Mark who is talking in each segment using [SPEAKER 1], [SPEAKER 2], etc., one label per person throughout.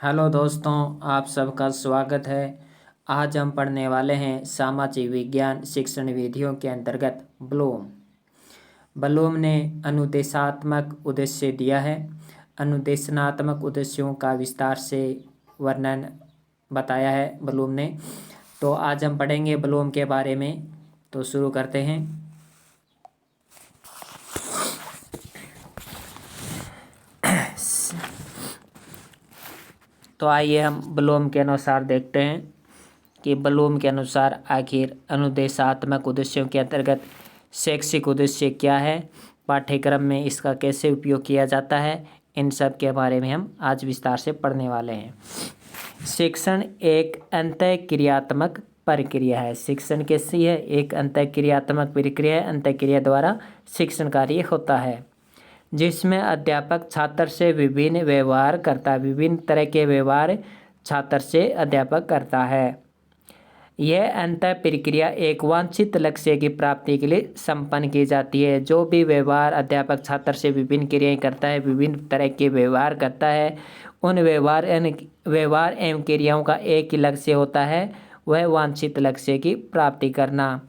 [SPEAKER 1] Hello दोस्तों, आप सबका स्वागत है। आज हम पढ़ने वाले हैं सामाजिक विज्ञान शिक्षण विधियों के अंतर्गत ब्लूम। ब्लूम ने अनुदेशात्मक उद्देश्य दिया है। अनुदेशनात्मक उद्देश्यों का विस्तार से वर्णन बताया है ब्लूम ने। तो आज हम पढ़ेंगे ब्लूम के बारे में। तो शुरू करते हैं। तो आइए हम ब्लूम के अनुसार देखते हैं कि ब्लूम के अनुसार आखिर अनुदेशात्मक उद्देश्यों के अंतर्गत शैक्षिक उद्देश्य क्या है, पाठ्यक्रम में इसका कैसे उपयोग किया जाता है, इन सब के बारे में हम आज विस्तार से पढ़ने वाले हैं। शिक्षण एक अंतःक्रियात्मक प्रक्रिया है। शिक्षण कैसी है? एक अंतःक्रियात्मक प्रक्रिया है। अंतःक्रिया द्वारा शिक्षण कार्य होता है जिसमें अध्यापक छात्र से विभिन्न व्यवहार करता है। विभिन्न तरह के व्यवहार छात्र से अध्यापक करता है। यह अंतः प्रक्रिया एक वांछित लक्ष्य की प्राप्ति के लिए संपन्न की जाती है। जो भी व्यवहार अध्यापक छात्र से विभिन्न क्रियाएं करता है, विभिन्न तरह के व्यवहार करता है, उन व्यवहार एवं क्रियाओं का एक ही लक्ष्य होता है, वह वांछित लक्ष्य की प्राप्ति करना।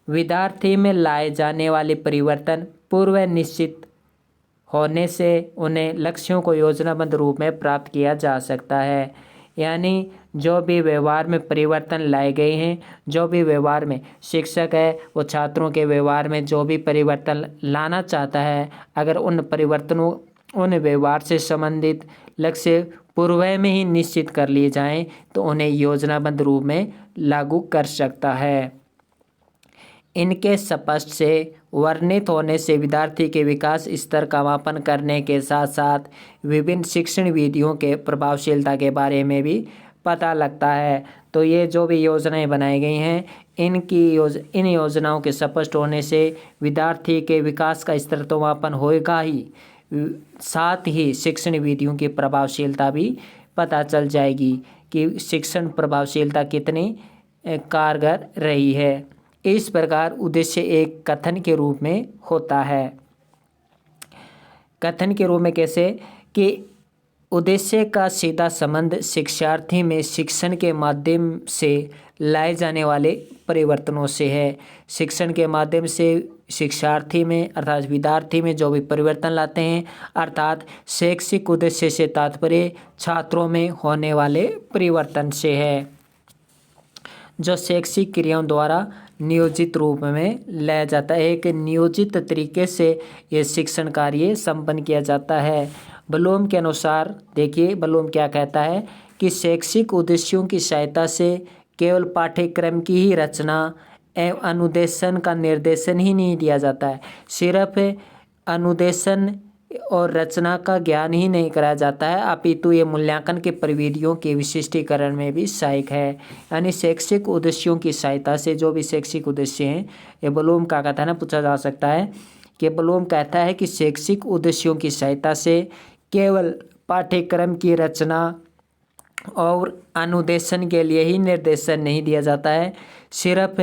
[SPEAKER 1] विद्यार्थी में लाए जाने वाले परिवर्तन पूर्व निश्चित होने से उन्हें लक्ष्यों को योजनाबद्ध रूप में प्राप्त किया जा सकता है। यानी जो भी व्यवहार में परिवर्तन लाए गए हैं, जो भी व्यवहार में शिक्षक है वो छात्रों के व्यवहार में जो भी परिवर्तन लाना चाहता है, अगर उन परिवर्तनों उन व्यवहार से संबंधित लक्ष्य पूर्व में ही निश्चित कर लिए जाएं तो उन्हें योजनाबद्ध रूप में लागू कर सकता है। इनके स्पष्ट से वर्णित होने से विद्यार्थी के विकास स्तर का मापन करने के साथ साथ विभिन्न शिक्षण विधियों के प्रभावशीलता के बारे में भी पता लगता है। तो ये जो भी योजनाएं बनाई गई हैं, इन योजनाओं के स्पष्ट होने से विद्यार्थी के विकास का स्तर तो मापन होएगा ही, साथ ही शिक्षण विधियों की प्रभावशीलता भी पता चल जाएगी कि शिक्षण प्रभावशीलता कितनी कारगर रही है। इस प्रकार उद्देश्य एक कथन के रूप में होता है। कथन के रूप में कैसे? कि उद्देश्य का सीधा संबंध शिक्षार्थी में शिक्षण के माध्यम से लाए जाने वाले परिवर्तनों से है। शिक्षण के माध्यम से शिक्षार्थी में अर्थात विद्यार्थी में जो भी परिवर्तन लाते हैं, अर्थात शैक्षिक उद्देश्य से तात्पर्य छात्रों में होने वाले परिवर्तन से है, जो शैक्षिक क्रियाओं द्वारा नियोजित रूप में लाया जाता है। एक नियोजित तरीके से यह शिक्षण कार्य संपन्न किया जाता है। ब्लूम के अनुसार देखिए, ब्लूम क्या कहता है कि शैक्षिक उद्देश्यों की सहायता से केवल पाठ्यक्रम की ही रचना एवं अनुदेशन का निर्देशन ही नहीं दिया जाता है। सिर्फ अनुदेशन और रचना का ज्ञान ही नहीं कराया जाता है, अपितु ये मूल्यांकन के प्रविधियों के विशिष्टीकरण में भी सहायक है। यानी शैक्षिक उद्देश्यों की सहायता से जो भी शैक्षिक उद्देश्य हैं, ये ब्लूम का कहता है ना, पूछा जा सकता है कि ब्लूम कहता है कि शैक्षिक उद्देश्यों की सहायता से केवल पाठ्यक्रम की रचना और अनुदेशन के लिए ही निर्देशन नहीं दिया जाता है। सिर्फ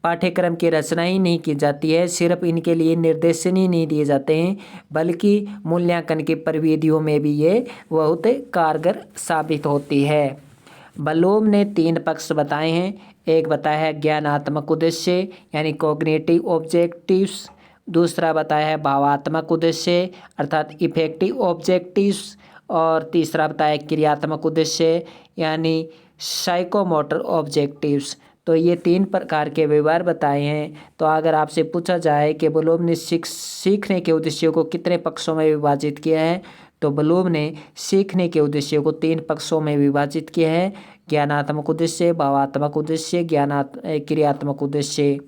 [SPEAKER 1] पाठ्यक्रम की रचना ही नहीं की जाती है, सिर्फ इनके लिए निर्देशन ही नहीं दिए जाते हैं, बल्कि मूल्यांकन की प्रविधियों में भी ये बहुत कारगर साबित होती है। ब्लूम ने 3 पक्ष बताए हैं। एक बताया है ज्ञानात्मक उद्देश्य यानी कॉग्निटिव ऑब्जेक्टिव्स, दूसरा बताया है भावात्मक उद्देश्य अर्थात इफेक्टिव ऑब्जेक्टिव्स, और तीसरा बताया क्रियात्मक उद्देश्य यानी साइकोमोटर ऑब्जेक्टिव्स। तो ये 3 प्रकार के व्यवहार बताए हैं। तो अगर आपसे पूछा जाए कि ब्लूम ने सीखने के उद्देश्यों को कितने पक्षों में विभाजित किया है, तो ब्लूम ने सीखने के उद्देश्यों को 3 पक्षों में विभाजित किया है: ज्ञानात्मक उद्देश्य, भावात्मक उद्देश्य, क्रियात्मक उद्देश्य।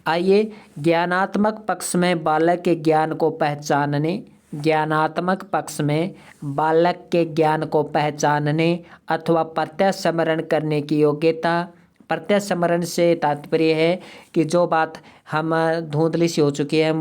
[SPEAKER 1] आइए ज्ञानात्मक पक्ष में बालक के ज्ञान को पहचानने अथवा प्रत्यास्मरण करने की योग्यता। प्रत्यास्मरण से तात्पर्य है कि जो बात हम धुंधली सी हो चुकी है,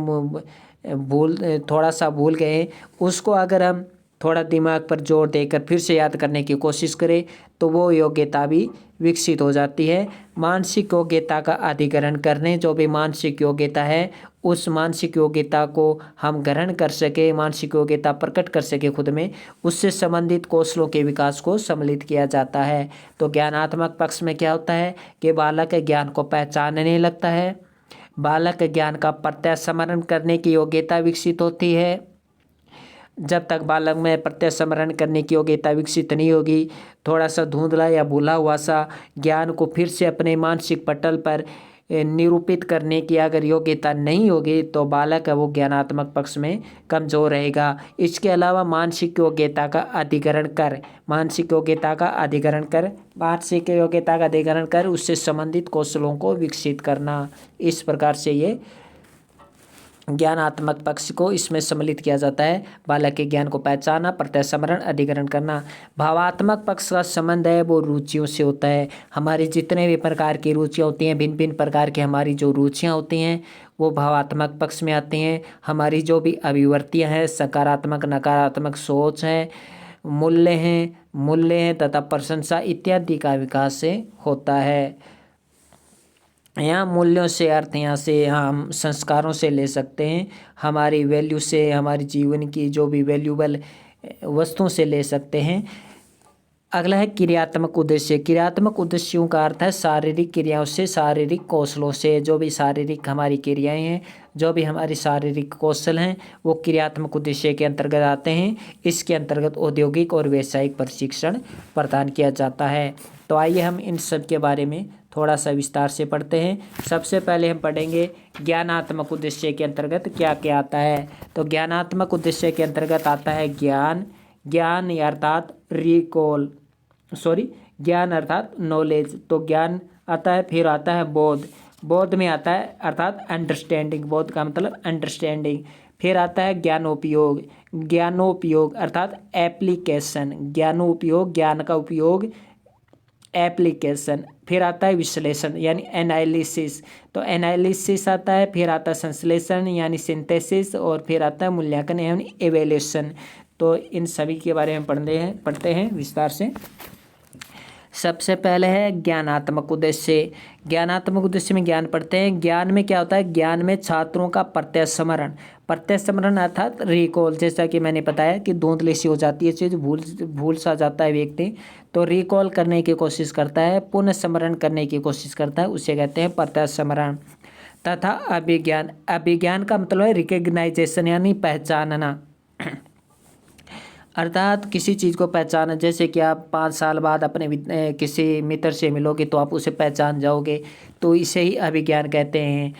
[SPEAKER 1] थोड़ा सा भूल गए, उसको अगर हम थोड़ा दिमाग पर जोर देकर फिर से याद करने की कोशिश करे तो वो योग्यता भी विकसित हो जाती है। मानसिक योग्यता का अधिग्रहण करने, जो भी मानसिक योग्यता है उस मानसिक योग्यता को हम ग्रहण कर सके, मानसिक योग्यता प्रकट कर सके खुद में, उससे संबंधित कौशलों के विकास को सम्मिलित किया जाता है। तो ज्ञानात्मक पक्ष में क्या होता है कि बालक ज्ञान को पहचानने लगता है, बालक ज्ञान का प्रत्यास्मरण करने की योग्यता विकसित होती है। जब तक बालक में प्रत्यास्मरण करने की योग्यता विकसित नहीं होगी, थोड़ा सा धुंधला या भूला हुआ सा ज्ञान को फिर से अपने मानसिक पटल पर निरूपित करने की अगर योग्यता नहीं होगी तो बालक है वो ज्ञानात्मक पक्ष में कमज़ोर रहेगा। इसके अलावा मानसिक योग्यता का अधिग्रहण कर, मानसिक योग्यता का अधिग्रहण कर, मानसिक योग्यता का अधिग्रहण कर उससे संबंधित कौशलों को विकसित करना, इस प्रकार से ये ज्ञानात्मक पक्ष को इसमें सम्मिलित किया जाता है। बालक के ज्ञान को पहचाना, प्रत्यास्मरण, अधिग्रहण करना। भावात्मक पक्ष का संबंध है वो रुचियों से होता है। हमारी जितने भी प्रकार की रुचियाँ होती हैं, भिन्न भिन्न प्रकार की हमारी जो रुचियाँ होती हैं वो भावात्मक पक्ष में आती हैं। हमारी जो भी अभिवृत्तियाँ हैं, सकारात्मक नकारात्मक सोच है, मूल्य हैं तथा प्रशंसा इत्यादि का विकास से होता है। यहाँ मूल्यों से अर्थ यहाँ से हम संस्कारों से ले सकते हैं, हमारी वैल्यू से, हमारी जीवन की जो भी वैल्यूबल वस्तुओं से ले सकते हैं। अगला है क्रियात्मक उद्देश्य। क्रियात्मक उद्देश्यों का अर्थ है शारीरिक क्रियाओं से, शारीरिक कौशलों से, जो भी शारीरिक हमारी क्रियाएं हैं, जो भी हमारी शारीरिक कौशल हैं वो क्रियात्मक उद्देश्य के अंतर्गत आते हैं। इसके अंतर्गत औद्योगिक और व्यावसायिक प्रशिक्षण प्रदान किया जाता है। तो आइए हम इन सब के बारे में थोड़ा सा विस्तार से पढ़ते हैं। सबसे पहले हम पढ़ेंगे ज्ञानात्मक उद्देश्य के अंतर्गत क्या क्या आता है। तो ज्ञानात्मक उद्देश्य के अंतर्गत आता है ज्ञान अर्थात ज्ञान अर्थात नॉलेज, तो ज्ञान आता है। फिर आता है बोध में आता है अर्थात अंडरस्टैंडिंग, बोध का मतलब अंडरस्टैंडिंग। फिर आता है ज्ञानोपयोग अर्थात एप्लीकेशन, ज्ञानोपयोग, ज्ञान का उपयोग, एप्लीकेशन। फिर आता है विश्लेषण यानी एनालिसिस, तो एनालिसिस आता है। फिर आता है संश्लेषण यानी सिंथेसिस, और फिर आता है मूल्यांकन यानी एवेल्यूशन। तो इन सभी के बारे में पढ़ते हैं विस्तार से। सबसे पहले है ज्ञानात्मक उद्देश्य। ज्ञानात्मक उद्देश्य में ज्ञान पढ़ते हैं। ज्ञान में क्या होता है, ज्ञान में छात्रों का प्रत्यास्मरण अर्थात रिकॉल, जैसा कि मैंने बताया कि धुंधली सी हो जाती है चीज़, भूल सा जाता है व्यक्ति, तो रिकॉल करने की कोशिश करता है, पुनः स्मरण करने की कोशिश करता है, उसे कहते हैं प्रत्यास्मरण। तथा अभिज्ञान का मतलब है रिकग्नाइजेशन यानी पहचानना, अर्थात किसी चीज़ को पहचाना। जैसे कि आप 5 साल बाद अपने किसी मित्र से मिलोगे तो आप उसे पहचान जाओगे, तो इसे ही अभिज्ञान कहते हैं।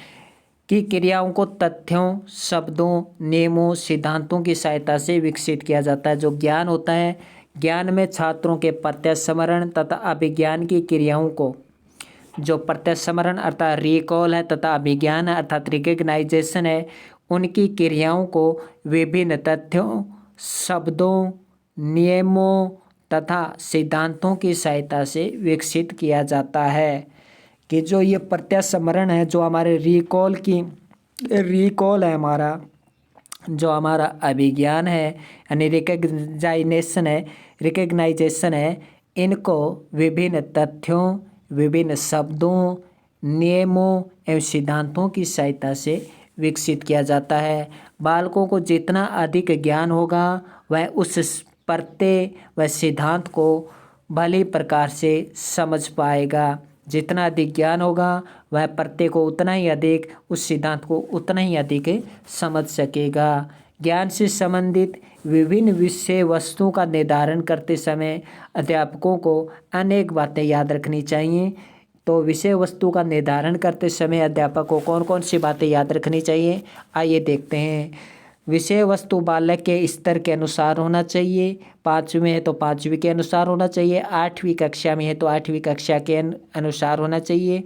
[SPEAKER 1] कि क्रियाओं को तथ्यों, शब्दों, नियमों, सिद्धांतों की सहायता से विकसित किया जाता है। जो ज्ञान होता है, ज्ञान में छात्रों के प्रत्यास्मरण तथा अभिज्ञान की क्रियाओं को, जो प्रत्यास्मरण अर्थात रिकॉल है तथा अभिज्ञान अर्थात रिकग्नाइजेशन है, उनकी क्रियाओं को विभिन्न तथ्यों, शब्दों, नियमों तथा सिद्धांतों की सहायता से विकसित किया जाता है। कि जो ये प्रत्यास्मरण है, जो हमारे रिकॉल है, हमारा जो हमारा अभिज्ञान है यानी रिकग्नाइजेशन है, इनको विभिन्न तथ्यों, विभिन्न शब्दों, नियमों एवं सिद्धांतों की सहायता से विकसित किया जाता है। बालकों को जितना अधिक ज्ञान होगा वह उस प्रत्यय व सिद्धांत को भली प्रकार से समझ पाएगा। जितना अधिक ज्ञान होगा वह प्रत्यय को उतना ही अधिक, उस सिद्धांत को उतना ही अधिक समझ सकेगा। ज्ञान से संबंधित विभिन्न विषय वस्तुओं का निर्धारण करते समय अध्यापकों को अनेक बातें याद रखनी चाहिए। तो विषय वस्तु का निर्धारण करते समय अध्यापक को कौन कौन सी बातें याद रखनी चाहिए, आइए देखते हैं। विषय वस्तु बालक के स्तर के अनुसार होना चाहिए। 5वीं में है तो 5वीं के अनुसार होना चाहिए, 8वीं कक्षा में है तो 8वीं कक्षा के अनुसार होना चाहिए।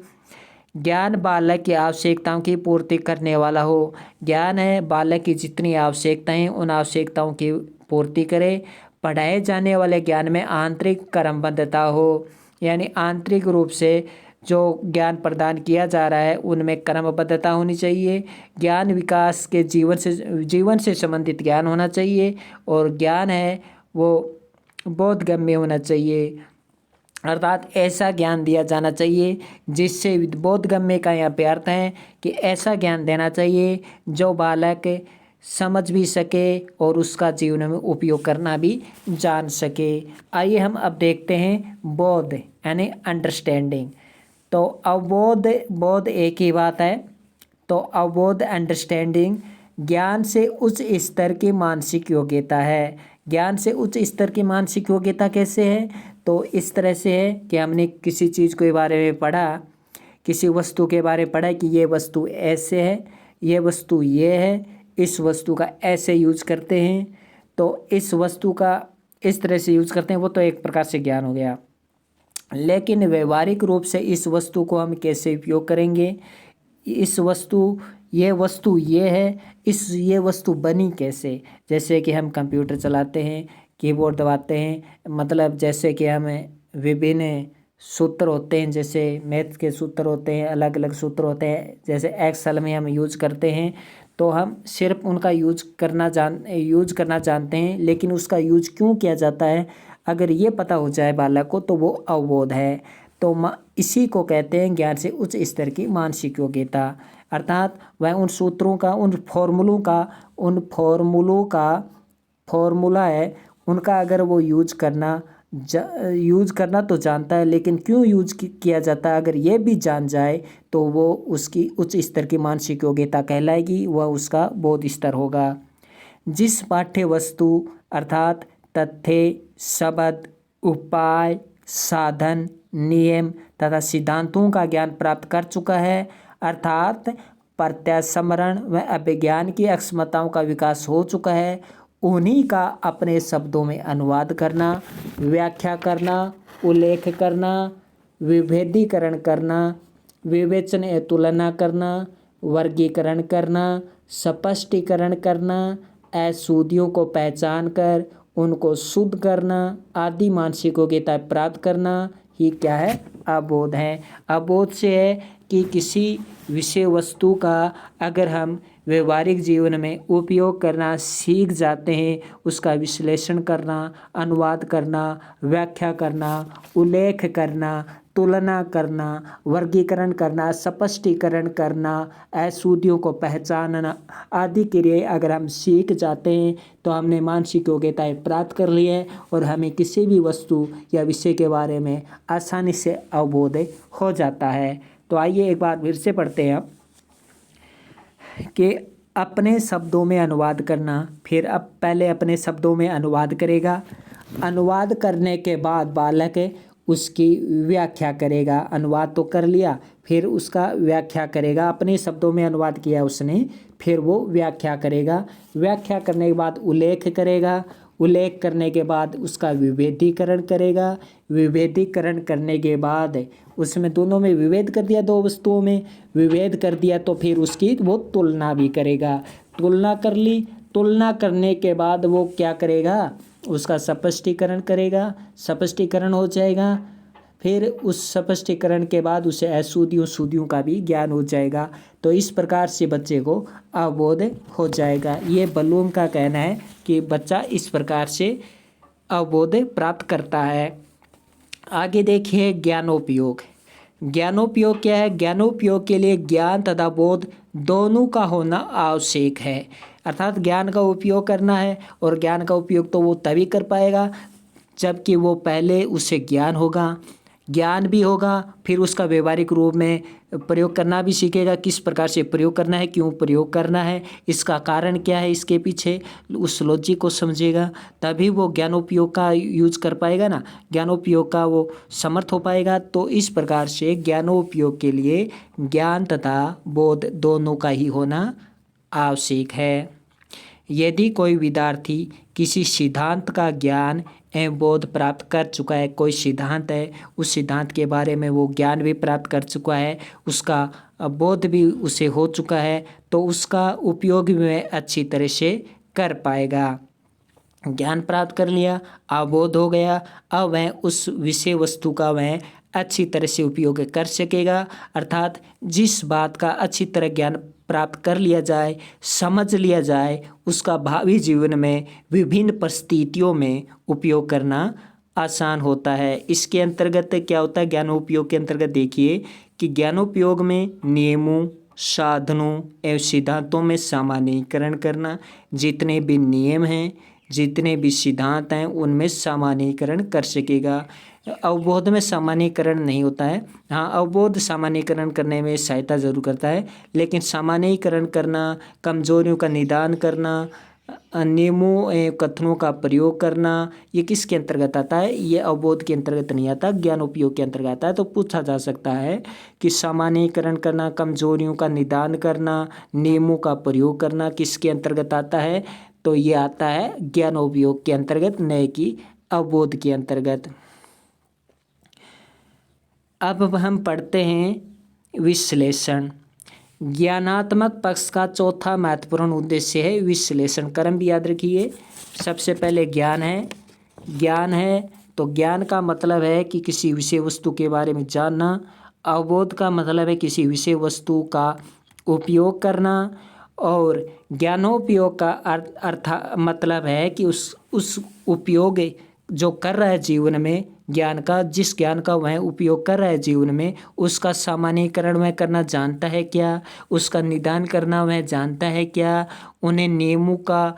[SPEAKER 1] ज्ञान बालक की आवश्यकताओं की पूर्ति करने वाला हो। ज्ञान है बालक की जितनी आवश्यकताएं, उन आवश्यकताओं की पूर्ति करे। पढ़ाए जाने वाले ज्ञान में आंतरिक क्रमबद्धता हो, यानी आंतरिक रूप से जो ज्ञान प्रदान किया जा रहा है उनमें क्रमबद्धता होनी चाहिए। ज्ञान विकास के जीवन से संबंधित ज्ञान होना चाहिए और ज्ञान है वो बोधगम्य होना चाहिए, अर्थात ऐसा ज्ञान दिया जाना चाहिए जिससे बोधगम्य का यहाँ पे अर्थ है कि ऐसा ज्ञान देना चाहिए जो बालक समझ भी सके और उसका जीवन में उपयोग करना भी जान सके। आइए हम अब देखते हैं बोध यानी अंडरस्टैंडिंग। तो अवबोध बोध एक ही बात है। तो अवबोध अंडरस्टैंडिंग ज्ञान से उच्च स्तर की मानसिक योग्यता है। ज्ञान से उच्च स्तर की मानसिक योग्यता कैसे है? तो इस तरह से है कि हमने किसी चीज़ के बारे में पढ़ा, किसी वस्तु के बारे में पढ़ा कि ये वस्तु ऐसे है, ये वस्तु ये है, इस वस्तु का ऐसे यूज करते हैं, तो इस वस्तु का इस तरह से यूज करते हैं, वो तो एक प्रकार से ज्ञान हो गया। लेकिन व्यवहारिक रूप से इस वस्तु को हम कैसे उपयोग करेंगे, इस वस्तु ये है, ये वस्तु बनी कैसे। जैसे कि हम कंप्यूटर चलाते हैं, कीबोर्ड दबाते हैं, मतलब जैसे कि हमें विभिन्न सूत्र होते हैं, जैसे मैथ के सूत्र होते हैं, अलग अलग सूत्र होते हैं, जैसे एक्सेल में हम यूज करते हैं, तो हम सिर्फ उनका यूज करना जानते हैं, लेकिन उसका यूज क्यों किया जाता है अगर ये पता हो जाए बालक को तो वो अवबोध है। तो इसी को कहते हैं ज्ञान से उच्च स्तर की मानसिक योग्यता, अर्थात वह उन सूत्रों का, उन फॉर्मूला है उनका अगर वो यूज करना तो जानता है, लेकिन क्यों यूज किया जाता है अगर ये भी जान जाए तो वो उसकी उच्च स्तर की मानसिक योग्यता कहलाएगी, वह उसका बोध स्तर होगा। जिस पाठ्य वस्तु अर्थात तथ्य, शब्द, उपाय, साधन, नियम तथा सिद्धांतों का ज्ञान प्राप्त कर चुका है, अर्थात प्रत्यास्मरण व अभिज्ञान की अक्षमताओं का विकास हो चुका है, उन्हीं का अपने शब्दों में अनुवाद करना, व्याख्या करना, उल्लेख करना, विभेदीकरण करना, विवेचन या तुलना करना, वर्गीकरण करना, स्पष्टीकरण करना, अशुद्धियों को पहचान कर उनको शुद्ध करना आदि मानसिक योग्यता प्राप्त करना ही क्या है? अबोध है। अबोध से है कि किसी विषय वस्तु का अगर हम व्यवहारिक जीवन में उपयोग करना सीख जाते हैं, उसका विश्लेषण करना, अनुवाद करना, व्याख्या करना, उल्लेख करना, तुलना करना, वर्गीकरण करना, स्पष्टीकरण करना, अशुद्धियों को पहचानना आदि क्रियाएं अगर हम सीख जाते हैं तो हमने मानसिक योग्यताएं प्राप्त कर ली है और हमें किसी भी वस्तु या विषय के बारे में आसानी से अवबोध हो जाता है। तो आइए एक बार फिर से पढ़ते हैं कि अपने शब्दों में अनुवाद करना। फिर अब पहले अपने शब्दों में अनुवाद करेगा, अनुवाद करने के बाद बालक उसकी व्याख्या करेगा। अनुवाद तो कर लिया, फिर उसका व्याख्या करेगा। अपने शब्दों में अनुवाद किया उसने, फिर वो व्याख्या करेगा। व्याख्या करने के बाद उल्लेख करेगा। उल्लेख करने के बाद उसका विभेदीकरण करेगा। विभेदीकरण करने के बाद उसमें दोनों में विभेद कर दिया, दो वस्तुओं में विभेद कर दिया, तो फिर उसकी वो तुलना भी करेगा। तुलना कर ली, तुलना करने के बाद वो क्या करेगा? उसका स्पष्टीकरण करेगा। स्पष्टीकरण हो जाएगा, फिर उस स्पष्टीकरण के बाद उसे अशुद्धियों का भी ज्ञान हो जाएगा। तो इस प्रकार से बच्चे को अवबोध हो जाएगा। ये बलूम का कहना है कि बच्चा इस प्रकार से अवबोध प्राप्त करता है। आगे देखिए ज्ञानोपयोग। ज्ञानोपयोग क्या है? ज्ञानोपयोग के लिए ज्ञान तथा बोध दोनों का होना आवश्यक है, अर्थात ज्ञान का उपयोग करना है और ज्ञान का उपयोग तो वो तभी कर पाएगा जबकि वो पहले उसे ज्ञान भी होगा, फिर उसका व्यवहारिक रूप में प्रयोग करना भी सीखेगा। किस प्रकार से प्रयोग करना है, क्यों प्रयोग करना है, इसका कारण क्या है, इसके पीछे उस लॉजिक को समझेगा, तभी वो ज्ञानोपयोग का यूज कर पाएगा ना, ज्ञानोपयोग का वो समर्थ हो पाएगा। तो इस प्रकार से ज्ञानोपयोग के लिए ज्ञान तथा बोध दोनों का ही होना आवश्यक है। यदि कोई विद्यार्थी किसी सिद्धांत का ज्ञान एवं बोध प्राप्त कर चुका है, कोई सिद्धांत है, उस सिद्धांत के बारे में वो ज्ञान भी प्राप्त कर चुका है, उसका बोध भी उसे हो चुका है, तो उसका उपयोग भी वह अच्छी तरह से कर पाएगा। ज्ञान प्राप्त कर लिया, अवबोध हो गया, अब वह उस विषय वस्तु का वह अच्छी तरह से उपयोग कर सकेगा। अर्थात जिस बात का अच्छी तरह ज्ञान प्राप्त कर लिया जाए, समझ लिया जाए, उसका भावी जीवन में विभिन्न परिस्थितियों में उपयोग करना आसान होता है। इसके अंतर्गत क्या होता है, ज्ञानोपयोग के अंतर्गत देखिए कि ज्ञानोपयोग में नियमों, साधनों एवं सिद्धांतों में सामान्यीकरण करना, जितने भी नियम हैं, जितने भी सिद्धांत हैं, उनमें सामान्यीकरण कर सकेगा। अवबोध में सामान्यीकरण नहीं होता है। हाँ, अवबोध सामान्यीकरण करने में सहायता जरूर करता है, लेकिन सामान्यीकरण करना, कमजोरियों का निदान करना, नियमों एवं कथनों का प्रयोग करना, ये किसके अंतर्गत आता है? ये अवबोध के अंतर्गत नहीं आता, ज्ञान उपयोग के अंतर्गत आता है। तो पूछा जा सकता है कि सामान्यीकरण करना, कमजोरियों का निदान करना, नियमों का प्रयोग करना किसके अंतर्गत आता है? तो ये आता है ज्ञान उपयोग के अंतर्गत, न कि अवबोध के अंतर्गत। अब हम पढ़ते हैं विश्लेषण। ज्ञानात्मक पक्ष का चौथा महत्वपूर्ण उद्देश्य है विश्लेषण। क्रम भी याद रखिए। सबसे पहले ज्ञान है। ज्ञान है तो ज्ञान का मतलब है कि किसी विषय वस्तु के बारे में जानना। अवबोध का मतलब है किसी विषय वस्तु का उपयोग करना। और ज्ञानोपयोग का अर्थ मतलब है कि उस उपयोग जो कर रहा है जीवन में, ज्ञान का, जिस ज्ञान का वह उपयोग कर रहा है जीवन में, उसका सामान्यीकरण वह करना जानता है क्या? उसका निदान करना वह जानता है क्या? उन्हें नियमों का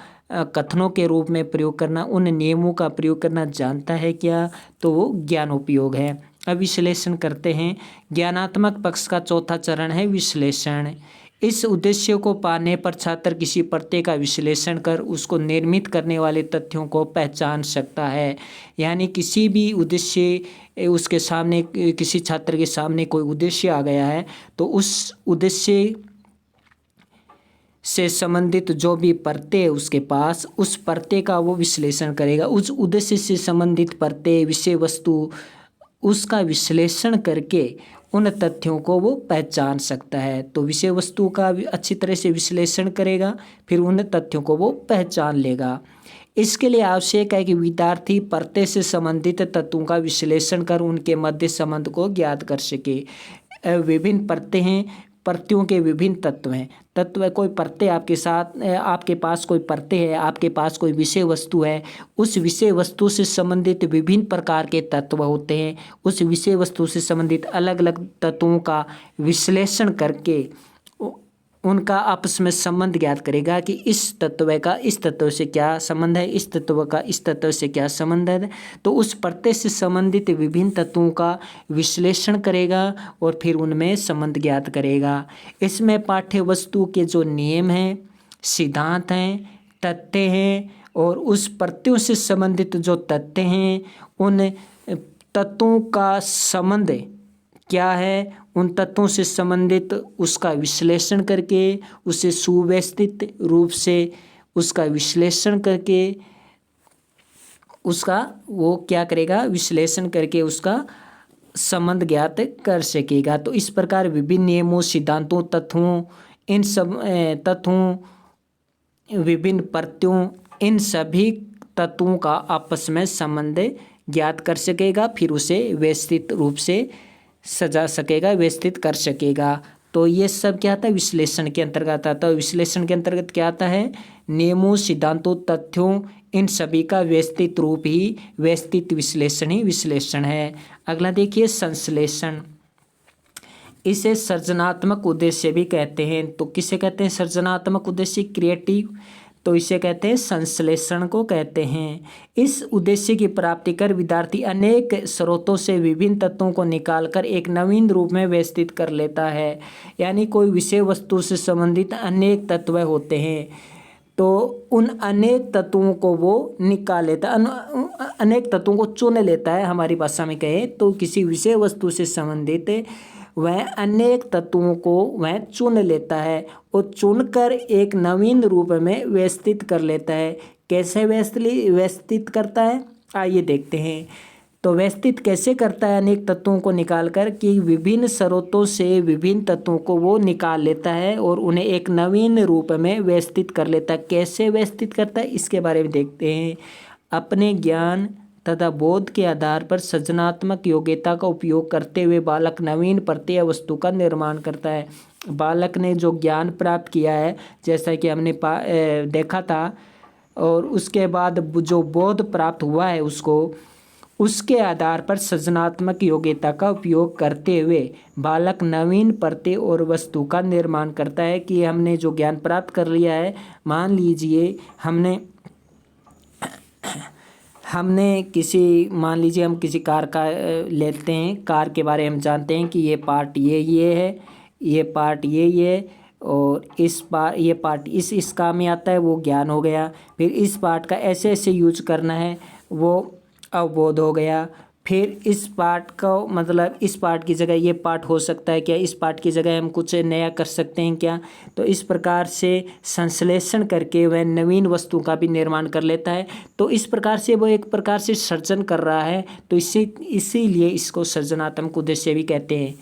[SPEAKER 1] कथनों के रूप में प्रयोग करना, उन नियमों का प्रयोग करना जानता है क्या? तो वो ज्ञानोपयोग है। अब विश्लेषण करते हैं। ज्ञानात्मक पक्ष का चौथा चरण है विश्लेषण। इस उद्देश्य को पाने पर छात्र किसी प्रत्यय का विश्लेषण कर उसको निर्मित करने वाले तथ्यों को पहचान सकता है। यानी किसी भी उद्देश्य, उसके सामने, किसी छात्र के सामने कोई उद्देश्य आ गया है, तो उस उद्देश्य से संबंधित जो भी प्रत्यय उसके पास, उस प्रत्यय का वो विश्लेषण करेगा। उस उद्देश्य से संबंधित प्रत्यय, विषय वस्तु, उसका विश्लेषण करके उन तथ्यों को वो पहचान सकता है। तो विषय वस्तु का अच्छी तरह से विश्लेषण करेगा, फिर उन तथ्यों को वो पहचान लेगा। इसके लिए आवश्यक है कि विद्यार्थी प्रत्यय से संबंधित तत्वों का विश्लेषण कर उनके मध्य संबंध को ज्ञात कर सके। विभिन्न प्रत्यय हैं, प्रत्ययों के विभिन्न तत्व हैं। तत्व, कोई प्रत्यय आपके साथ, आपके पास कोई प्रत्यय है, आपके पास कोई विषय वस्तु है, उस विषय वस्तु से संबंधित विभिन्न प्रकार के तत्व होते हैं। उस विषय वस्तु से संबंधित अलग अलग तत्वों का विश्लेषण करके उनका आपस में संबंध ज्ञात करेगा कि इस तत्व का इस तत्व से क्या संबंध है, इस तत्व का इस तत्व से क्या संबंध है। तो उस प्रत्यय से संबंधित विभिन्न तत्वों का विश्लेषण करेगा और फिर उनमें संबंध ज्ञात करेगा। इसमें पाठ्य वस्तु के जो नियम हैं, सिद्धांत हैं, तथ्य हैं और उस प्रत्ययों से संबंधित जो तथ्य हैं, उन तत्वों का संबंध क्या है, उन तत्वों से संबंधित उसका विश्लेषण करके, उसे सुव्यवस्थित रूप से उसका विश्लेषण करके, उसका वो क्या करेगा, विश्लेषण करके उसका संबंध ज्ञात कर सकेगा। तो इस प्रकार विभिन्न नियमों, सिद्धांतों, तत्वों, इन सब तत्वों, विभिन्न प्रत्ययों, इन सभी तत्वों का आपस में संबंध ज्ञात कर सकेगा, फिर उसे व्यवस्थित रूप से सजा सकेगा, व्यवस्थित कर सकेगा। तो ये सब क्या आता है, विश्लेषण के अंतर्गत आता है। विश्लेषण के अंतर्गत क्या आता है, नियमों, सिद्धांतों, तथ्यों, इन सभी का व्यवस्थित रूप ही व्यवस्थित विश्लेषण ही विश्लेषण है। अगला देखिए संश्लेषण। इसे सृजनात्मक उद्देश्य भी कहते हैं। तो किसे कहते हैं सृजनात्मक उद्देश्य, क्रिएटिव, तो इसे कहते हैं संश्लेषण को कहते हैं। इस उद्देश्य की प्राप्ति कर विद्यार्थी अनेक स्रोतों से विभिन्न तत्वों को निकालकर एक नवीन रूप में व्यवस्थित कर लेता है। यानी कोई विषय वस्तु से संबंधित अनेक तत्व होते हैं, तो उन अनेक तत्वों को वो निकाल लेता है, अनेक तत्वों को चुन लेता है। हमारी भाषा में कहे तो किसी विषय वस्तु से संबंधित वह अनेक तत्वों को वह चुन लेता है और चुनकर एक नवीन रूप में व्यवस्थित कर लेता है। कैसे व्यवस्थित करता है, आइए देखते हैं। तो व्यवस्थित कैसे करता है, अनेक तत्वों को निकालकर, कि विभिन्न स्रोतों से विभिन्न तत्वों को वो निकाल लेता है और उन्हें एक नवीन रूप में व्यवस्थित कर लेता है। कैसे व्यवस्थित करता है, इसके बारे में देखते हैं। अपने ज्ञान, तथा बोध के आधार पर सृजनात्मक योग्यता का उपयोग करते हुए बालक नवीन प्रत्यय वस्तु का निर्माण करता है। बालक ने जो ज्ञान प्राप्त किया है, जैसा कि हमने देखा था, और उसके बाद जो बोध प्राप्त हुआ है उसके आधार पर सृजनात्मक योग्यता का उपयोग करते हुए बालक नवीन प्रत्यय और वस्तु का निर्माण करता है। कि हमने जो ज्ञान प्राप्त कर लिया है, मान लीजिए मान लीजिए हम किसी कार का लेते हैं, कार के बारे में हम जानते हैं कि ये पार्ट ये है, ये पार्ट ये है, और ये पार्ट इस काम में आता है, वो ज्ञान हो गया। फिर इस पार्ट का ऐसे ऐसे यूज करना है, वो अवबोध हो गया। फिर इस पार्ट को मतलब इस पार्ट की जगह ये पार्ट हो सकता है क्या, इस पार्ट की जगह हम कुछ नया कर सकते हैं क्या। तो इस प्रकार से संश्लेषण करके वह नवीन वस्तु का भी निर्माण कर लेता है। तो इस प्रकार से वो एक प्रकार से सृजन कर रहा है। तो इसीलिए इसको सृजनात्मक उद्देश्य भी कहते हैं।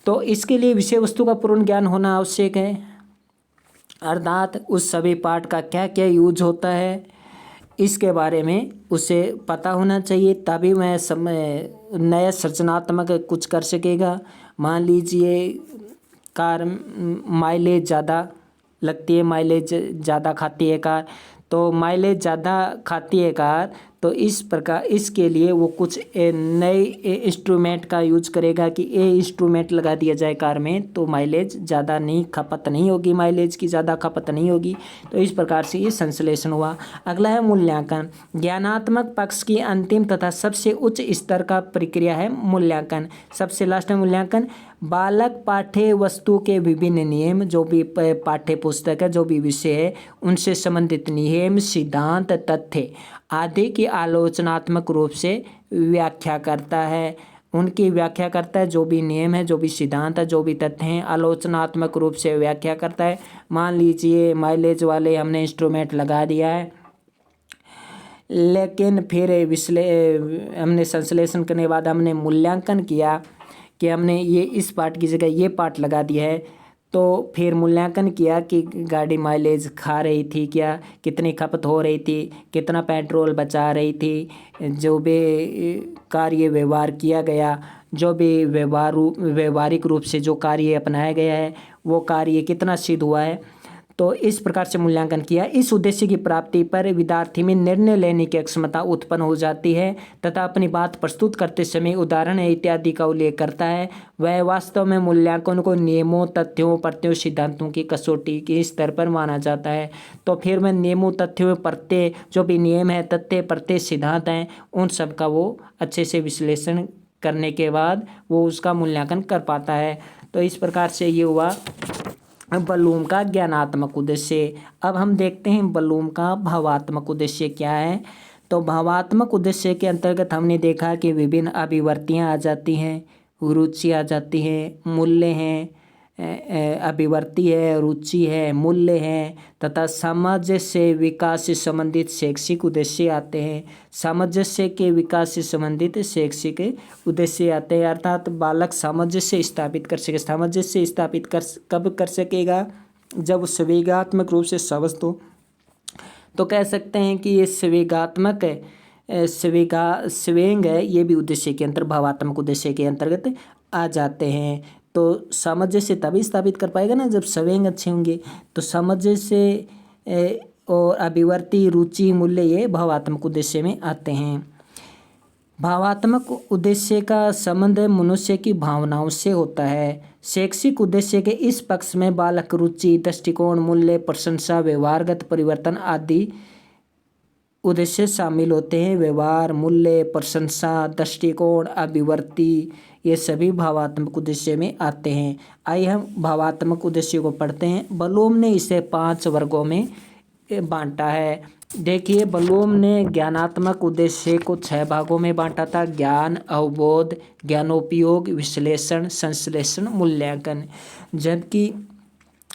[SPEAKER 1] तो इसके लिए विषय वस्तु का पूर्ण ज्ञान होना आवश्यक है, अर्थात उस सभी पार्ट का क्या क्या यूज होता है इसके बारे में उसे पता होना चाहिए, तभी वह नया सृजनात्मक कुछ कर सकेगा। मान लीजिए कार माइलेज ज़्यादा लगती है, माइलेज ज़्यादा खाती है कार, तो माइलेज ज़्यादा खाती है कार, तो इस प्रकार इसके लिए वो कुछ नए इंस्ट्रूमेंट का यूज करेगा कि ये इंस्ट्रूमेंट लगा दिया जाए कार में, तो माइलेज ज़्यादा नहीं खपत नहीं होगी, माइलेज की ज़्यादा खपत नहीं होगी। तो इस प्रकार से ये संश्लेषण हुआ। अगला है मूल्यांकन। ज्ञानात्मक पक्ष की अंतिम तथा सबसे उच्च स्तर का प्रक्रिया है मूल्यांकन। सबसे लास्ट में मूल्यांकन। बालक पाठ्य वस्तु के विभिन्न नियम, जो भी पाठ्य पुस्तक है, जो भी विषय है, उनसे संबंधित नियम, सिद्धांत, तथ्य आदि की आलोचनात्मक रूप से व्याख्या करता है। उनकी व्याख्या करता है, जो भी नियम है, जो भी सिद्धांत है, जो भी तथ्य हैं, आलोचनात्मक रूप से व्याख्या करता है। मान लीजिए माइलेज वाले हमने इंस्ट्रूमेंट लगा दिया है, लेकिन फिर हमने संश्लेषण करने के बाद हमने मूल्यांकन किया कि हमने ये इस पार्ट की जगह ये पार्ट लगा दिया है। तो फिर मूल्यांकन किया कि गाड़ी माइलेज खा रही थी क्या, कितनी खपत हो रही थी, कितना पेट्रोल बचा रही थी, जो भी कार्य व्यवहार किया गया, जो भी व्यवहारिक रूप से जो कार्य अपनाया गया है, वो कार्य कितना सिद्ध हुआ है। तो इस प्रकार से मूल्यांकन किया। इस उद्देश्य की प्राप्ति पर विद्यार्थी में निर्णय लेने की क्षमता उत्पन्न हो जाती है तथा अपनी बात प्रस्तुत करते समय उदाहरण इत्यादि का उल्लेख करता है। वह वास्तव में मूल्यांकन को नियमों, तथ्यों, प्रत्ययों, सिद्धांतों की कसौटी के स्तर पर माना जाता है। तो फिर मैं नियमों, तथ्यों, प्रत्यय, जो भी नियम है, तथ्य, प्रत्यय, सिद्धांत हैं, उन सब का वो अच्छे से विश्लेषण करने के बाद वो उसका मूल्यांकन कर पाता है। तो इस प्रकार से ये हुआ ब्लूम का ज्ञानात्मक उद्देश्य। अब हम देखते हैं ब्लूम का भावात्मक उद्देश्य क्या है। तो भावात्मक उद्देश्य के अंतर्गत हमने देखा कि विभिन्न अभिवर्तियाँ आ जाती हैं, रुचि आ जाती है, मूल्य हैं, अभिवर्ती है, रुचि है, मूल्य हैं, तथा सामंजस्य से विकास से संबंधित शैक्षिक उद्देश्य आते हैं। सामंजस्य के विकास से संबंधित शैक्षिक उद्देश्य आते हैं, अर्थात बालक सामंजस्य स्थापित कर सके। सामंजस्य स्थापित कब कर सकेगा, जब संवेगात्मक रूप से स्वस्थ हो। तो कह सकते हैं कि ये संवेगात्मक स्वेंग है, ये भी उद्देश्य के अंतर्गत, भावात्मक उद्देश्य के अंतर्गत आ जाते हैं। तो सामंजस्य तभी स्थापित कर पाएगा ना जब संवेग अच्छे होंगे। तो सामंजस्य और अभिवर्ती, रुचि, मूल्य, ये भावात्मक उद्देश्य में आते हैं। भावात्मक उद्देश्य का संबंध मनुष्य की भावनाओं से होता है। शैक्षिक उद्देश्य के इस पक्ष में बालक रुचि, दृष्टिकोण, मूल्य, प्रशंसा, व्यवहारगत परिवर्तन आदि उद्देश्य शामिल होते हैं। व्यवहार, मूल्य, प्रशंसा, दृष्टिकोण, अभिवर्ती, ये सभी भावात्मक उद्देश्य में आते हैं। आइए हम भावात्मक उद्देश्य को पढ़ते हैं। ब्लूम ने इसे 5 वर्गों में बांटा है। देखिए, ब्लूम ने ज्ञानात्मक उद्देश्य को 6 भागों में बांटा था: ज्ञान, अवबोध, ज्ञानोपयोग, विश्लेषण, संश्लेषण, मूल्यांकन। जबकि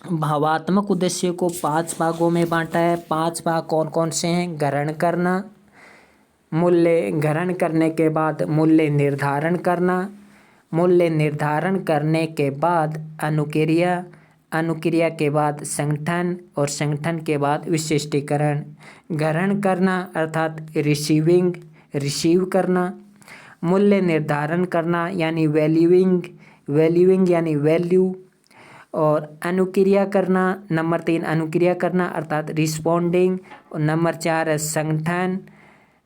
[SPEAKER 1] भावात्मक उद्देश्य को 5 भागों में बांटा है। 5 भाग कौन कौन से हैं? ग्रहण करना, मूल्य ग्रहण करने के बाद मूल्य निर्धारण करना, मूल्य निर्धारण करने के बाद अनुक्रिया, अनुक्रिया के बाद संगठन और संगठन के बाद विशिष्टीकरण। ग्रहण करना अर्थात रिसीविंग, रिसीव करना, मूल्य निर्धारण करना यानी वैल्यूइंग यानी वैल्यू, और अनुक्रिया करना, नंबर 3 अनुक्रिया करना अर्थात रिस्पॉन्डिंग, और नंबर 4 है संगठन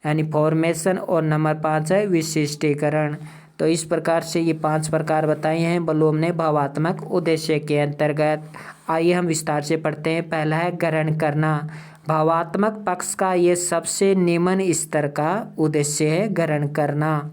[SPEAKER 1] यानी फॉर्मेशन, और नंबर 5 है विशिष्टीकरण। तो इस प्रकार से ये 5 प्रकार बताए हैं ब्लूम ने भावात्मक उद्देश्य के अंतर्गत। आइए हम विस्तार से पढ़ते हैं। पहला है ग्रहण करना। भावात्मक पक्ष का ये सबसे निम्न स्तर का उद्देश्य है ग्रहण करना।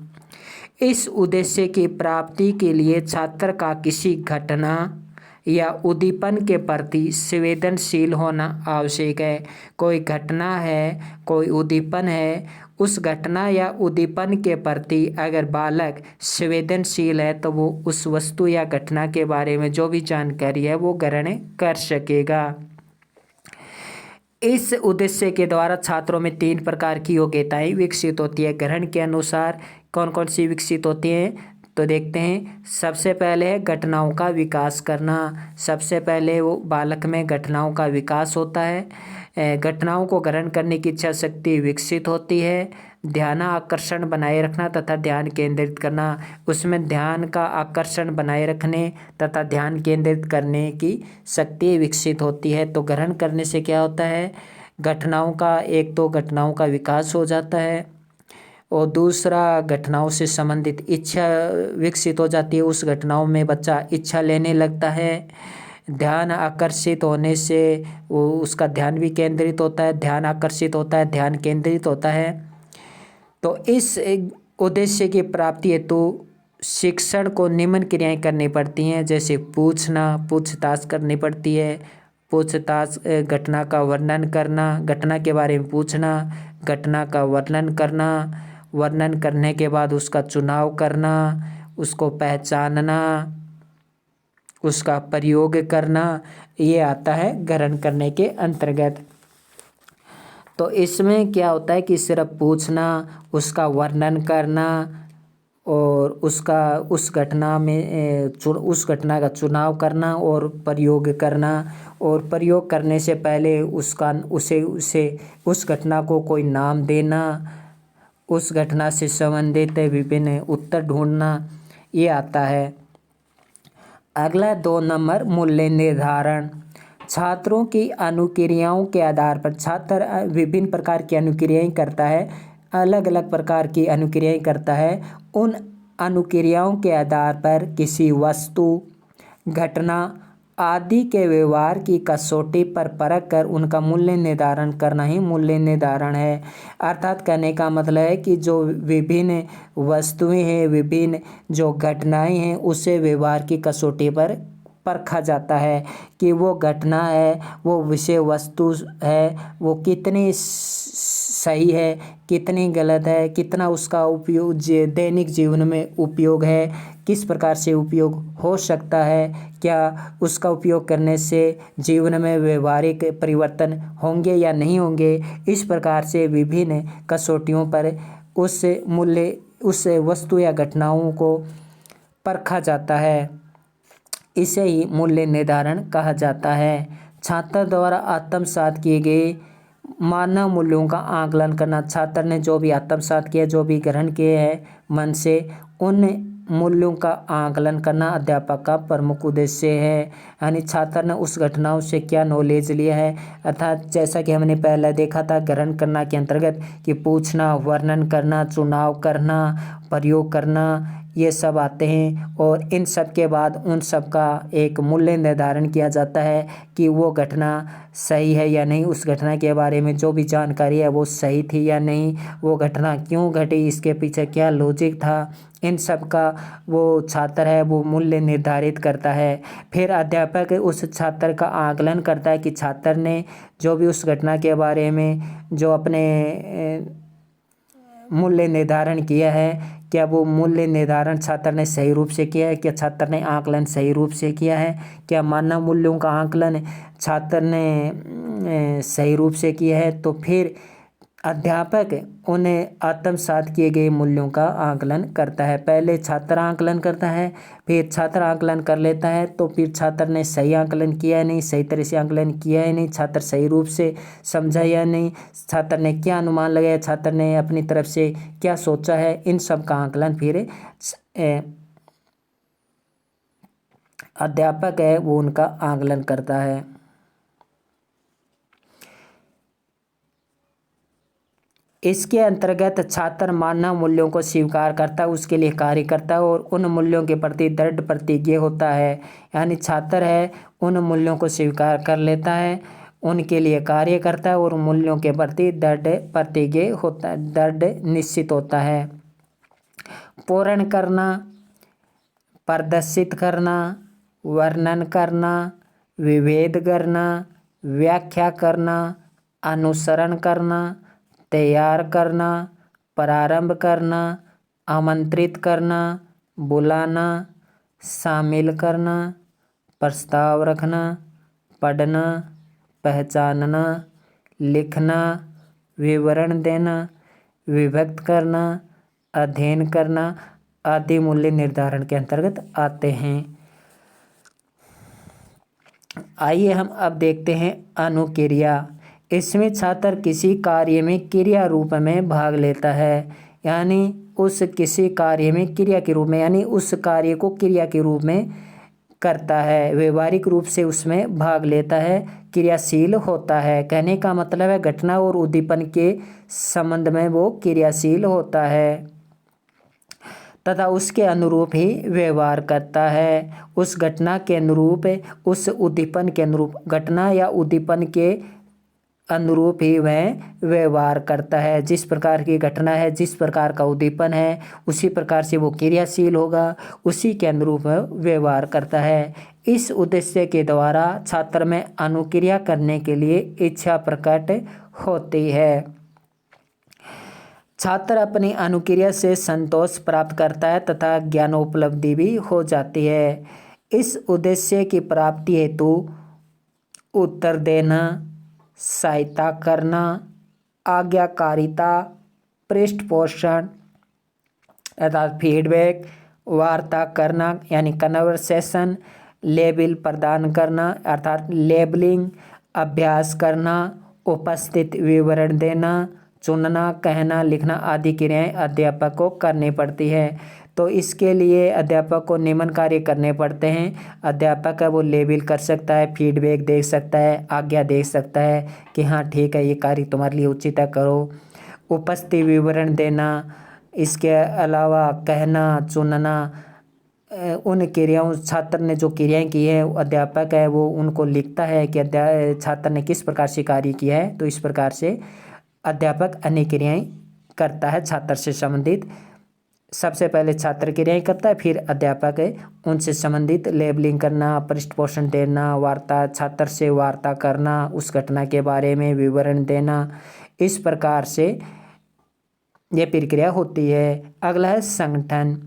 [SPEAKER 1] इस उद्देश्य की प्राप्ति के लिए छात्र का किसी घटना या उद्दीपन के प्रति संवेदनशील होना आवश्यक है। कोई घटना है, कोई उद्दीपन है, उस घटना या उद्दीपन के प्रति अगर बालक संवेदनशील है तो वो उस वस्तु या घटना के बारे में जो भी जानकारी है वो ग्रहण कर सकेगा। इस उद्देश्य के द्वारा छात्रों में 3 प्रकार की योग्यताएं विकसित होती है। ग्रहण के अनुसार कौन कौन सी विकसित होती हैं तो देखते हैं। सबसे पहले है घटनाओं का विकास करना। सबसे पहले वो बालक में घटनाओं का विकास होता है। घटनाओं को ग्रहण करने की इच्छा शक्ति विकसित होती है। ध्यान आकर्षण बनाए रखना तथा ध्यान केंद्रित करना, उसमें ध्यान का आकर्षण बनाए रखने तथा ध्यान केंद्रित करने की शक्ति विकसित होती है। तो ग्रहण करने से क्या होता है, घटनाओं का एक तो घटनाओं का विकास हो जाता है और दूसरा घटनाओं से संबंधित इच्छा विकसित हो जाती है। उस घटनाओं में बच्चा इच्छा लेने लगता है। ध्यान आकर्षित होने से वो उसका ध्यान भी केंद्रित होता है, ध्यान आकर्षित होता है, ध्यान केंद्रित होता है। तो इस उद्देश्य की प्राप्ति हेतु शिक्षण को निम्न क्रियाएं करनी पड़ती हैं, जैसे पूछताछ करनी पड़ती है। पूछताछ घटना का वर्णन करना, घटना के बारे में पूछना, घटना का वर्णन करना, वर्णन करने के बाद उसका चुनाव करना, उसको पहचानना, उसका प्रयोग करना, ये आता है ग्रहण करने के अंतर्गत। तो इसमें क्या होता है कि सिर्फ पूछना, उसका वर्णन करना और उस घटना का चुनाव करना और प्रयोग करना, और प्रयोग करने से पहले उस घटना को कोई नाम देना, उस घटना से संबंधित विभिन्न उत्तर ढूंढना, ये आता है। अगला 2 नंबर मूल्य निर्धारण। छात्रों की अनुक्रियाओं के आधार पर छात्र विभिन्न प्रकार की अनुक्रियाएं करता है, अलग अलग प्रकार की अनुक्रियाएं करता है। उन अनुक्रियाओं के आधार पर किसी वस्तु, घटना आदि के व्यवहार की कसौटी पर परख कर उनका मूल्य निर्धारण करना ही मूल्य निर्धारण है। अर्थात कहने का मतलब है कि जो विभिन्न वस्तुएं हैं, विभिन्न जो घटनाएं हैं, उसे व्यवहार की कसौटी पर परखा जाता है कि वो घटना है, वो विषय वस्तु है, वो कितनी सही है, कितनी गलत है, कितना उसका उपयोग दैनिक जीवन में उपयोग है, किस प्रकार से उपयोग हो सकता है, क्या उसका उपयोग करने से जीवन में व्यवहारिक परिवर्तन होंगे या नहीं होंगे। इस प्रकार से विभिन्न कसौटियों पर उस वस्तु या घटनाओं को परखा जाता है। इसे ही मूल्य निर्धारण कहा जाता है। छात्र द्वारा आत्मसात किए गए मानव मूल्यों का आकलन करना। छात्र ने जो भी आत्मसात किया, जो भी ग्रहण किए हैं मन से, उन मूल्यों का आकलन करना अध्यापक का प्रमुख उद्देश्य है। यानी छात्र ने उस घटनाओं से क्या नॉलेज लिया है, अर्थात जैसा कि हमने पहले देखा था ग्रहण करना के अंतर्गत कि पूछना, वर्णन करना, चुनाव करना, प्रयोग करना, ये सब आते हैं। और इन सब के बाद उन सब का एक मूल्य निर्धारण किया जाता है कि वो घटना सही है या नहीं, उस घटना के बारे में जो भी जानकारी है वो सही थी या नहीं, वो घटना क्यों घटी, इसके पीछे क्या लॉजिक था, इन सब का वो छात्र है वो मूल्य निर्धारित करता है। फिर अध्यापक उस छात्र का आकलन करता है कि छात्र ने जो भी उस घटना के बारे में जो अपने मूल्य निर्धारण किया है, क्या वो मूल्य निर्धारण छात्र ने सही रूप से किया है, क्या छात्र ने आकलन सही रूप से किया है, क्या मानव मूल्यों का आकलन छात्र ने सही रूप से किया है। तो फिर अध्यापक उन्हें आत्मसात किए गए मूल्यों का आकलन करता है। पहले छात्र आकलन करता है, फिर छात्र आकलन कर लेता है तो फिर छात्र ने सही आकलन किया है नहीं, सही तरह से आकलन किया है नहीं, छात्र सही रूप से समझा या नहीं, छात्र ने क्या अनुमान लगाया, छात्र ने अपनी तरफ से क्या सोचा है, इन सब का आकलन फिर अध्यापक है वो उनका आकलन करता है। इसके अंतर्गत छात्र मानव मूल्यों को स्वीकार करता है, उसके लिए कार्य करता है और उन मूल्यों के प्रति दृढ़ प्रतिज्ञ होता है। यानी छात्र है उन मूल्यों को स्वीकार कर लेता है, उनके लिए कार्य करता है और मूल्यों के प्रति दृढ़ प्रतिज्ञ होता है, दृढ़ निश्चित होता है। पूर्ण करना, प्रदर्शित करना, वर्णन करना, विभेद करना, व्याख्या करना, अनुसरण करना, तैयार करना, प्रारंभ करना, आमंत्रित करना, बुलाना, शामिल करना, प्रस्ताव रखना, पढ़ना, पहचानना, लिखना, विवरण देना, विभक्त करना, अध्ययन करना आदि मूल्य निर्धारण के अंतर्गत आते हैं। आइए हम अब देखते हैं अनुक्रिया। इसमें छात्र किसी कार्य में क्रिया रूप में भाग लेता है, यानी उस किसी कार्य में क्रिया के रूप में, यानी उस कार्य को क्रिया के रूप में करता है, व्यवहारिक रूप से उसमें भाग लेता है, क्रियाशील होता है। कहने का मतलब है घटना और उद्दीपन के संबंध में वो क्रियाशील होता है तथा उसके अनुरूप ही व्यवहार करता है। उस घटना के अनुरूप, उस उद्दीपन के अनुरूप, घटना या उद्दीपन के अनुरूप ही वह व्यवहार करता है। जिस प्रकार की घटना है, जिस प्रकार का उद्दीपन है, उसी प्रकार से वो क्रियाशील होगा, उसी के अनुरूप व्यवहार करता है। इस उद्देश्य के द्वारा छात्र में अनुक्रिया करने के लिए इच्छा प्रकट होती है। छात्र अपनी अनुक्रिया से संतोष प्राप्त करता है तथा ज्ञानोपलब्धि भी हो जाती है। इस उद्देश्य की प्राप्ति हेतु उत्तर देना, सहायता करना, आज्ञाकारिता, पृष्ठपोषण अर्थात फीडबैक, वार्ता करना यानी कन्वर्सेशन, लेबल प्रदान करना अर्थात लेबलिंग, अभ्यास करना, उपस्थित विवरण देना, चुनना, कहना, लिखना आदि क्रियाएं अध्यापक को करनी पड़ती है। तो इसके लिए अध्यापक को निम्न कार्य करने पड़ते हैं। अध्यापक है वो लेबल कर सकता है, फीडबैक दे सकता है, आज्ञा दे सकता है कि हाँ ठीक है ये कार्य तुम्हारे लिए उचित है करो, उपस्थित विवरण देना, इसके अलावा कहना, चुनना, उन क्रियाओं छात्र ने जो क्रियाएं की है अध्यापक है वो उनको लिखता है कि छात्र ने किस प्रकार से कार्य किया है। तो इस प्रकार से अध्यापक अन्य क्रियाएं करता है छात्र से संबंधित। सबसे पहले छात्र क्रियाएं करता है, फिर अध्यापक है उनसे संबंधित लेबलिंग करना, पृष्ठपोषण देना, वार्ता, छात्र से वार्ता करना, उस घटना के बारे में विवरण देना, इस प्रकार से यह प्रक्रिया होती है। अगला है संगठन।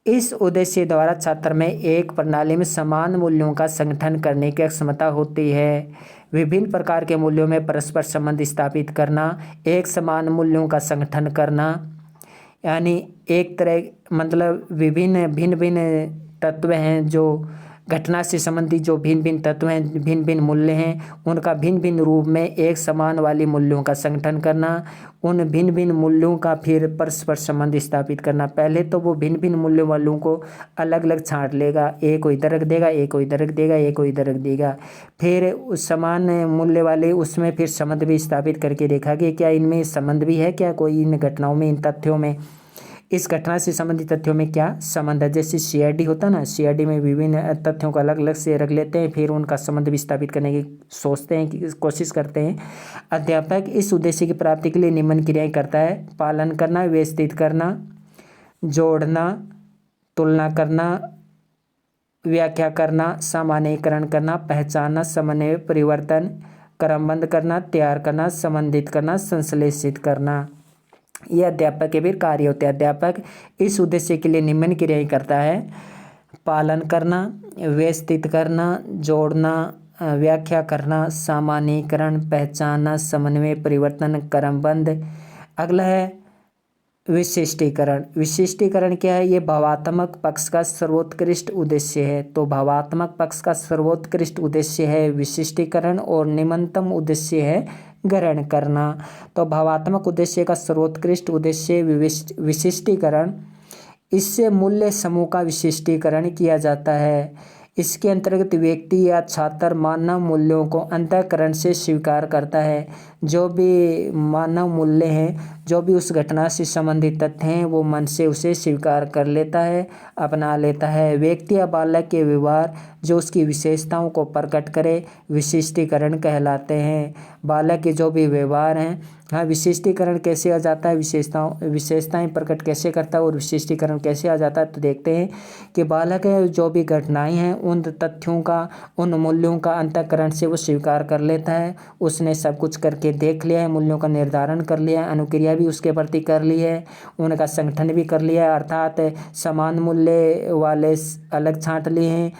[SPEAKER 1] इस उद्देश्य द्वारा छात्र में एक प्रणाली में समान मूल्यों का संगठन करने की क्षमता होती है। विभिन्न प्रकार के मूल्यों में परस्पर संबंध स्थापित करना, एक समान मूल्यों का संगठन करना, यानी एक तरह मतलब भिन्न भिन्न तत्व हैं जो घटना से संबंधित जो भिन्न भिन्न तत्व हैं, भिन्न भिन्न मूल्य हैं, उनका भिन्न भिन्न रूप में एक समान वाली मूल्यों का संगठन करना, उन भिन्न भिन्न मूल्यों का फिर परस्पर संबंध स्थापित करना। पहले तो वो भिन्न भिन्न मूल्य वालों को अलग अलग छांट लेगा, एक को इधर रख देगा, एक को इधर रख देगा, एक को इधर रख देगा, फिर उस समान मूल्य वाले उसमें फिर संबंध भी स्थापित करके देखा कि क्या इनमें संबंध भी है, क्या कोई इन घटनाओं में, इन तथ्यों में, इस घटना से संबंधित तथ्यों में क्या संबंध है। जैसे सीआईडी होता है ना, सीआईडी में विभिन्न तथ्यों को अलग अलग से रख लेते हैं, फिर उनका संबंध भी स्थापित करने की सोचते हैं, कि कोशिश करते हैं। अध्यापक इस उद्देश्य की प्राप्ति के लिए निम्न क्रियाएं करता है: पालन करना, व्यवस्थित करना, जोड़ना, तुलना करना, व्याख्या करना, सामान्यीकरण करना, पहचानना, समन्वय, परिवर्तन, क्रमबद्ध करना, तैयार करना, संबंधित करना, संश्लेषित करना। ये अध्यापक के भी कार्य होते हैं। अध्यापक इस उद्देश्य के लिए निम्न क्रियाएं करता है: पालन करना, व्यवस्थित करना, जोड़ना, व्याख्या करना, सामान्यीकरण, पहचानना, समन्वय, परिवर्तन, क्रमबद्ध। अगला है विशिष्टीकरण। विशिष्टीकरण क्या है? ये भावात्मक पक्ष का सर्वोत्कृष्ट उद्देश्य है। तो भावात्मक पक्ष का सर्वोत्कृष्ट उद्देश्य है विशिष्टीकरण और निम्नतम उद्देश्य है ग्रहण करना। तो भावात्मक उद्देश्य का सर्वोत्कृष्ट उद्देश्य विशिष्टीकरण। इससे मूल्य समूह का विशिष्टीकरण किया जाता है। इसके अंतर्गत व्यक्ति या छात्र मानव मूल्यों को अंतःकरण से स्वीकार करता है। जो भी मानव मूल्य हैं, जो भी उस घटना से संबंधित तथ्य हैं, वो मन से उसे स्वीकार कर लेता है, अपना लेता है। व्यक्ति या बालक के व्यवहार जो उसकी विशेषताओं को प्रकट करे विशिष्टीकरण कहलाते हैं। बालक के जो भी व्यवहार हैं, हाँ, विशिष्टीकरण कैसे आ जाता है, विशेषताएं प्रकट कैसे करता है और विशिष्टीकरण कैसे आ जाता है। तो देखते हैं कि बालक है जो भी घटनाएं हैं, उन तथ्यों का, उन मूल्यों का अंतःकरण से वो स्वीकार कर लेता है। उसने सब कुछ करके देख लिया है, मूल्यों का निर्धारण कर लिया है, अनुक्रिया भी उसके प्रति कर ली है, उनका संगठन भी कर लिया है, अर्थात समान मूल्य वाले अलग छांट लिए हैं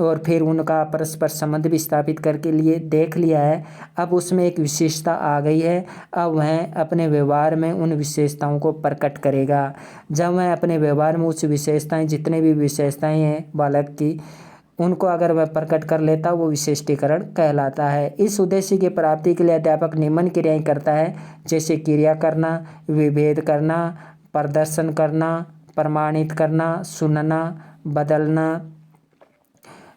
[SPEAKER 1] और फिर उनका परस्पर संबंध भी स्थापित करके लिए देख लिया है। अब उसमें एक विशेषता आ गई है। अब वह अपने व्यवहार में उन विशेषताओं को प्रकट करेगा। जब वह अपने व्यवहार में उस विशेषताएं, जितने भी विशेषताएं हैं बालक की, उनको अगर वह प्रकट कर लेता, वो विशिष्टीकरण कहलाता है। इस उद्देश्य की प्राप्ति के लिए अध्यापक निम्न क्रियाएं करता है, जैसे क्रिया करना, विभेद करना, प्रदर्शन करना, प्रमाणित करना, सुनना, बदलना,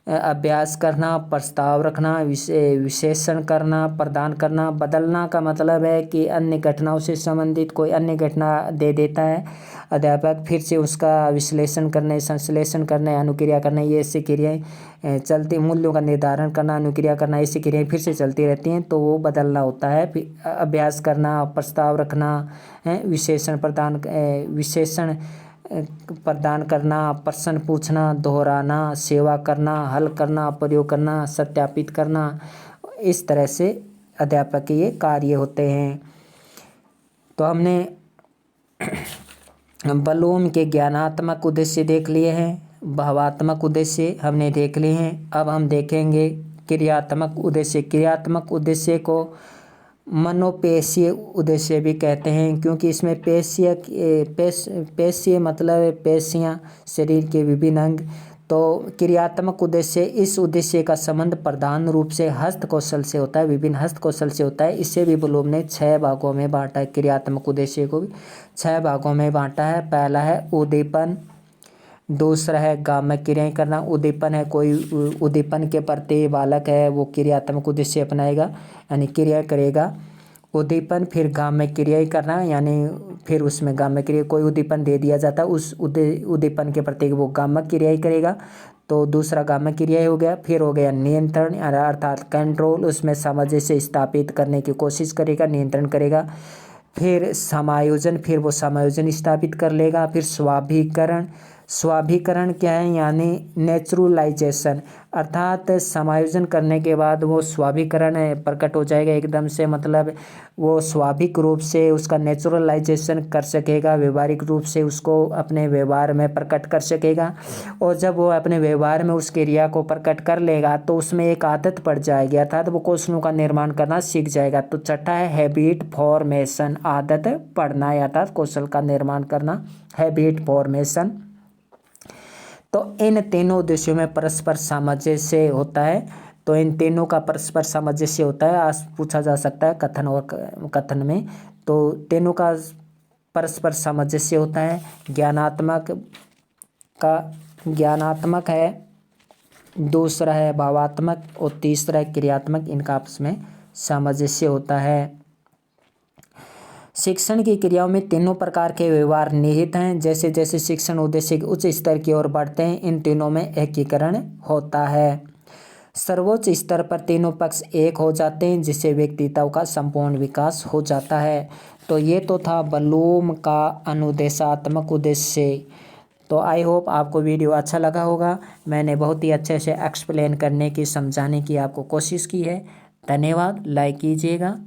[SPEAKER 1] अभ्यास करना, प्रस्ताव रखना, विशेषण करना, प्रदान करना। बदलना का मतलब है कि अन्य घटनाओं से संबंधित कोई अन्य घटना दे देता है अध्यापक, फिर से उसका विश्लेषण करने, संश्लेषण करने, अनुक्रिया करना, ये ऐसी क्रियाएं चलती, मूल्यों का निर्धारण करना, अनुक्रिया करना, ऐसी क्रियाएं फिर से चलती रहती हैं, तो वो बदलना होता है। फिर अभ्यास करना, प्रस्ताव रखना, विशेषण प्रदान करना, प्रश्न पूछना, दोहराना, सेवा करना, हल करना, प्रयोग करना, सत्यापित करना, इस तरह से अध्यापक के ये कार्य होते हैं। तो हमने ब्लूम के ज्ञानात्मक उद्देश्य देख लिए हैं, भावात्मक उद्देश्य हमने देख लिए हैं। अब हम देखेंगे क्रियात्मक उद्देश्य। क्रियात्मक उद्देश्य को मनोपेशीय उद्देश्य भी कहते हैं, क्योंकि इसमें पेशीय मतलब पेशियाँ, शरीर के विभिन्न अंग। तो क्रियात्मक उद्देश्य, इस उद्देश्य का संबंध प्रधान रूप से हस्त कौशल से होता है, विभिन्न हस्त कौशल से होता है। इसे भी ब्लूम ने 6 भागों में बांटा है। क्रियात्मक उद्देश्य को भी 6 भागों में बांटा है। पहला है उद्दीपन, दूसरा है गामक क्रियाएं करना। उद्दीपन है कोई उद्दीपन के प्रति बालक है वो क्रियात्मक उद्देश्य अपनाएगा, यानी क्रिया करेगा। उद्दीपन, फिर गामक क्रियाएं करना, यानी फिर उसमें गामक क्रिया, कोई उद्दीपन दे दिया जाता है, उस उद्दीपन के प्रति वो गामक क्रियाएं करेगा। तो दूसरा गामक क्रिया हो गया। फिर हो गया नियंत्रण अर्थात कंट्रोल, उसमें सामंजस्य स्थापित करने की कोशिश करेगा, नियंत्रण करेगा। फिर समायोजन, फिर वो समायोजन स्थापित कर लेगा। फिर स्वाभिकरण, स्वाभिकरण क्या है, यानी नेचुरलाइजेशन, अर्थात समायोजन करने के बाद वो स्वाभिकरण प्रकट हो जाएगा एकदम से, मतलब वो स्वाभाविक रूप से उसका नेचुरलाइजेशन कर सकेगा, व्यवहारिक रूप से उसको अपने व्यवहार में प्रकट कर सकेगा। और जब वो अपने व्यवहार में उस क्रिया को प्रकट कर लेगा तो उसमें एक आदत पड़ जाएगी, अर्थात वो कौशलों का निर्माण करना सीख जाएगा। तो छठा है हैबिट फॉर्मेशन, आदत पड़ना अर्थात कौशल का निर्माण करना, हैबिट फॉर्मेशन। तो इन तीनों उद्देश्यों में परस्पर सामंजस्य होता है। तो इन तीनों का परस्पर सामंजस्य होता है, आज पूछा जा सकता है कथन और कथन में। तो तीनों का परस्पर सामंजस्य होता है। ज्ञानात्मक है, दूसरा है भावात्मक और तीसरा है क्रियात्मक, इनका आपस में सामंजस्य होता है। शिक्षण की क्रियाओं में तीनों प्रकार के व्यवहार निहित हैं। जैसे जैसे शिक्षण उद्देश्य के उच्च स्तर की ओर बढ़ते हैं, इन तीनों में एकीकरण होता है। सर्वोच्च स्तर पर तीनों पक्ष एक हो जाते हैं, जिससे व्यक्तित्व का संपूर्ण विकास हो जाता है। तो ये तो था ब्लूम का अनुदेशात्मक उद्देश्य। तो आई होप आपको वीडियो अच्छा लगा होगा। मैंने बहुत ही अच्छे से एक्सप्लेन करने की, समझाने की आपको कोशिश की है। धन्यवाद। लाइक कीजिएगा।